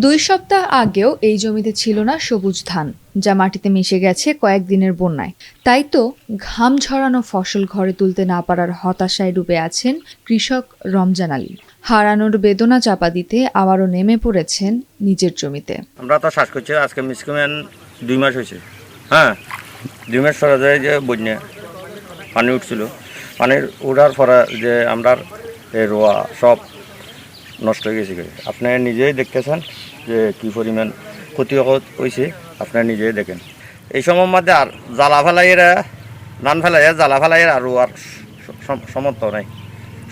2 সপ্তাহ আগেও এই জমিতে ছিল না সবুজ ধান, যা মাটিতে মিশে গেছে কয়েকদিনের বন্যায়। তাই তো ঘাম ঝরানো ফসল ঘরে তুলতে না পারার হতাশায় ডুবে আছেন কৃষক রমজান আলী। হারানোর বেদনা চাপা দিতে আবারও নেমে পড়েছেন নিজের জমিতে। আমরা তো শ্বাস করছি আজকে মিসকিমেন 2 মাস হয়েছে। হ্যাঁ, 2 মাস পরে যায় যে বন্যা পানি উঠছিল, পানির উঠার পরে যে আমরা রোয়া সব নষ্ট হয়ে গেছে। আপনি নিজেই দেখতেছেন যে কী পরিমাণ ক্ষতি হয়েছে, আপনারা নিজেই দেখেন। এই সময়ের মধ্যে আর জ্বালা ফেলাইয়েরা ধান ফেলাইয়া জ্বালা ফেলাইয়ের আর আর সমর্থ নেই,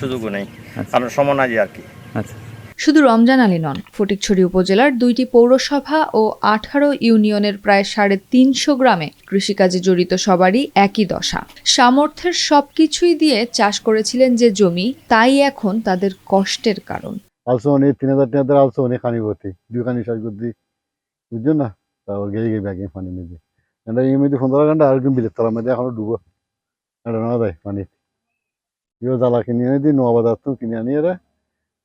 সুযোগও নেই, কারণ সময় নাই আর কি। শুধু রমজান আলী নন, ফটিকছড়ি উপজেলার 2টি পৌরসভা ও 18 ইউনিয়নের প্রায় 350 গ্রামে কৃষিকাজে জড়িত সবারই একই দশা। সামর্থ্যের সবকিছুই দিয়ে চাষ করেছিলেন যে জমি, তাই এখন তাদের কষ্টের কারণ। আলসো অনেক 3000 টাকা আলসো অনেক পানি ভর্তি, 2 খানি শ্বাস করছি, বুঝছেন না? তারপর গিয়ে ব্যাগে পানি মেঝে এটা এই মধ্যে 15 ঘন্টা আর একদম বিলের তলার মধ্যে এখনো ডুবো, এটা নেওয়া যায় পানি। কেউ জ্বালা কিনে এনে দিই, নোয়া বাজার কিনে আনি এরা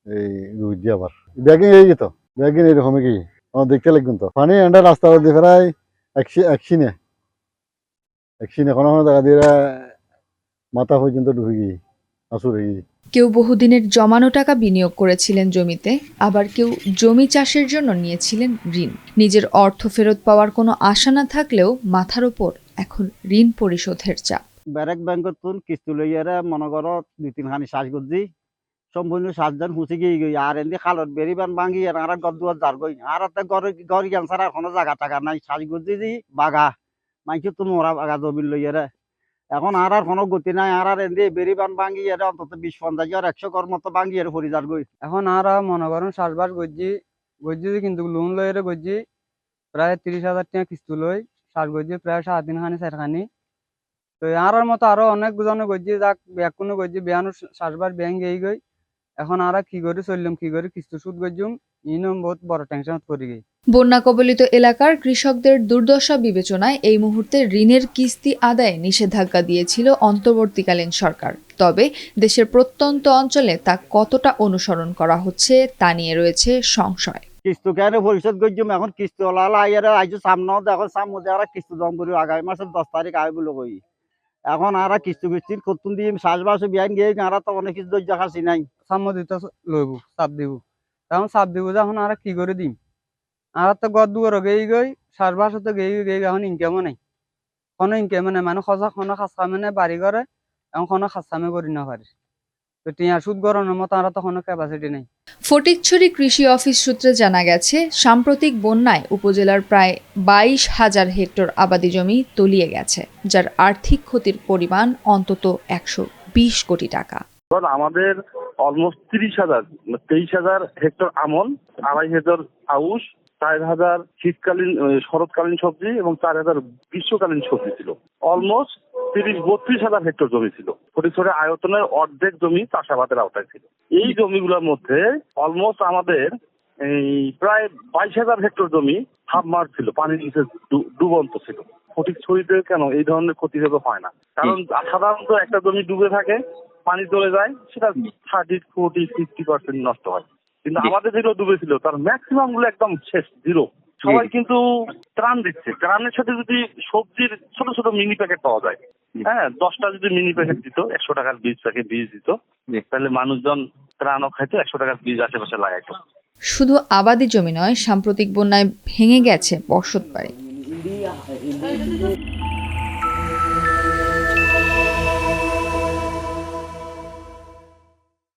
এই রুজি আবার ব্যাগিং হয়ে যেত, ব্যাগিং এরকম কি আমার দেখতে লাগবেন তো পানি এন্ডা রাস্তা দিয়ে প্রায় একশিনে কোনো জায়গা দিয়ে মাথা পর্যন্ত ডুবে গিয়ে আসুরে গিয়ে। কেউ বহুদিনের জমানো টাকা বিনিয়োগ করেছিলেন জমিতে, আবার কেউ জমি চাষের জন্য নিয়েছিলেন ঋণ। নিজের অর্থ ফেরত পাওয়ার কোনো আশা না থাকলেও মাথার উপর এখন ঋণ পরিশোধের চাপ। ব্যারেক ব্যাংকত কিস্তি লইয়ারে মনে করো 2-3 খানি শ্বাস করছি, সম্পূর্ণ 7 জন হুঁচি গিয়ে গই আর এমনি খালত বেরিবান ভাঙি আর গদুয়ার যার গই আর গড়ি গেল আর কোনো জায়গা টাকা নাই, শ্বাস করছি যে বাগা মাইকে তো মোরা বাগা জমি লইয়ারে এখন আর কোনো গতি নাই। আর এমনি বেরিবান ভাঙি এর অন্তত 20-50 আর 100 কর মতো ভাঙি এর ফরিদার গই। এখন আর মনে করেন চাষবাস গজ্জি কিন্তু লোন লইরে গজ্জি প্রায় 30,000 টাকা কিস্তি লই চাষ গজ্জি প্রায় 3.5 খানি 4 খানি। তো আর মতো আরো অনেক জনে গজ্জি যাক ব্যাকুনো গজ্জি বেয়ানো চাষবাস ব্যাংক এই গই। এখন আর কি করে চললাম, কি করে কিস্তি সুদ গজ্জুম, ইনম বহুত বড় টেনশন পড়ে গই। বন্যা কবলিত এলাকার কৃষকদের দুর্দশা বিবেচনায় এই মুহূর্তে ঋণের কিস্তি আদায়ে নিষেধাজ্ঞা দিয়েছিল অন্তর্বর্তীকালীন সরকার। তবে দেশের প্রত্যন্ত অঞ্চলে তা কতটা অনুসরণ করা হচ্ছে তা নিয়ে রয়েছে সংশয়। কিস্তি কেন পরিশোধ করছুম, এখন কিস্তি ওলা আইয়ারে আইজো সামনে এখন সামনে আর কিস্তি জম করি আগামী মাসের 10 তারিখ আয় বলে কই। এখন আর কিস্তির কতুন দিয়ে চাষবাস বিয়ান গিয়ে আর তো অনেক কিছু ধৈর্য খাসি নাই। সাম্য দিতে লইব চাপ দিব, তখন চাপ দিব যে এখন আর কি করে দিম। আর তো গদ দুয়ার গেই গই চাষবাস তো গেই এখন ইনকামও নাই, কোনো ইনকামও নাই। মানে সজা কোনো খাসা মানে বাড়ি করে এখন কোনো খাসামে করি না পারি। তো টিয়া সুদ গরমের মতো আর তো কোনো ক্যাপাসিটি নেই। ফটিকছড়ি কৃষি অফিস সূত্রে জানা গেছে, সাম্প্রতিক বন্যায় উপজেলার প্রায় 22,000 হেক্টর আবাদি জমি তলিয়ে গেছে, যার আর্থিক ক্ষতির পরিমাণ অন্তত 120 কোটি টাকা। আমাদের অলমোস্ট 23,000 হেক্টর আমন, 2.5 হেক্টর আউশ, 4,000 শীতকালীন শরৎকালীন সবজি এবং 4,000 গ্রীষ্মকালীন সবজি ছিল। অলমোস্ট 32,000 হেক্টর জমি ছিল। ফটিকছড়ি আয়তনের অর্ধেক জমি চাষাবাদের আওতায় ছিল। এই জমিগুলোর মধ্যে অলমোস্ট আমাদের এই প্রায় 22,000 হেক্টর জমি সাবমার্জ ছিল, পানির নিচে ডুবন্ত ছিল। ফটিকছড়িতে কেন এই ধরনের ক্ষতি হয় না? কারণ সাধারণত একটা জমি ডুবে থাকে, পানি চলে যায়, সেটা 30-40-50% নষ্ট হয়। কিন্তু আমাদের যেগুলো ডুবেছিল তার ম্যাক্সিমাম গুলো একদম শেষ, জিরো। সবাই কিন্তু ত্রাণ দিচ্ছে, ত্রাণের সাথে যদি সবজির ছোট ছোট মিনি প্যাকেট পাওয়া যায়, হ্যাঁ 10টা যদি মিনি প্যাকেট দিত, 100 টাকার বীজ দিত, তাহলে মানুষজন ত্রাণও খাইতো, 100 টাকার বীজ আশেপাশে লাগাইতো। শুধু আবাদি জমি নয়, সাম্প্রতিক বন্যায় ভেঙে গেছে বসতবাড়ি।